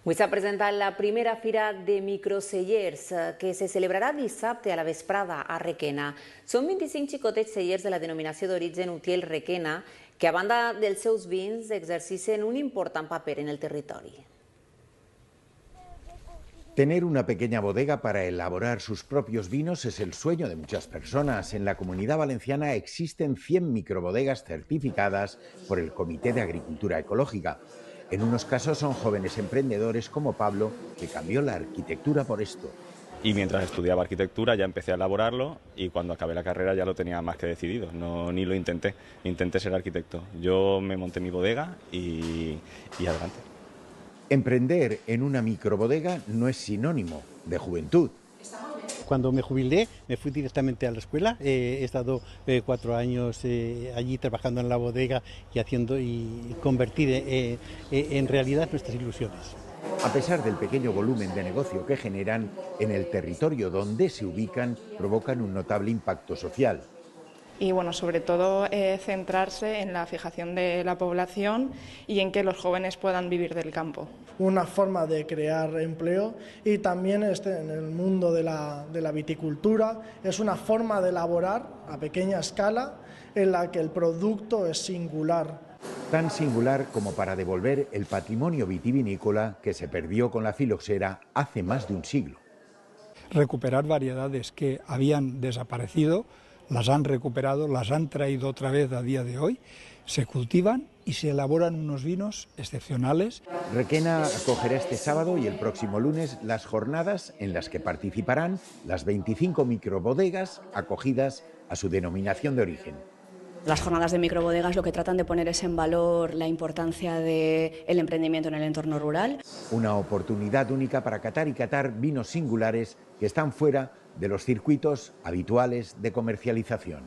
Avui s'ha presentat la primera fira de microcellers que se celebrarà dissabte a la vesprada a Requena. Són 25 xicotets cellers de la denominació d'origen Utiel Requena que, a banda dels seus vins, exercicen un important paper en el territori. Tener una pequeña bodega para elaborar sus propios vinos es el sueño de muchas personas. En la Comunidad Valenciana existen 100 microbodegas certificadas por el Comité de Agricultura Ecológica. En unos casos son jóvenes emprendedores como Pablo, que cambió la arquitectura por esto. Y mientras estudiaba arquitectura ya empecé a elaborarlo y cuando acabé la carrera ya lo tenía más que decidido, ni lo intenté ser arquitecto. Yo me monté mi bodega y adelante. Emprender en una microbodega no es sinónimo de juventud. Cuando me jubilé me fui directamente a la escuela, he estado 4 años allí trabajando en la bodega y convertir en realidad nuestras ilusiones. A pesar del pequeño volumen de negocio que generan, en el territorio donde se ubican provocan un notable impacto social. Y bueno, sobre todo centrarse en la fijación de la población y en que los jóvenes puedan vivir del campo. Una forma de crear empleo y también en el mundo de la viticultura es una forma de elaborar a pequeña escala en la que el producto es singular. Tan singular como para devolver el patrimonio vitivinícola que se perdió con la filoxera hace más de un siglo. Recuperar variedades que habían desaparecido, las han recuperado, las han traído otra vez a día de hoy, se cultivan y se elaboran unos vinos excepcionales. Requena acogerá este sábado y el próximo lunes las jornadas en las que participarán las 25 microbodegas acogidas a su denominación de origen. Las jornadas de microbodegas lo que tratan de poner es en valor la importancia del emprendimiento en el entorno rural. Una oportunidad única para catar y catar vinos singulares que están fuera de los circuitos habituales de comercialización.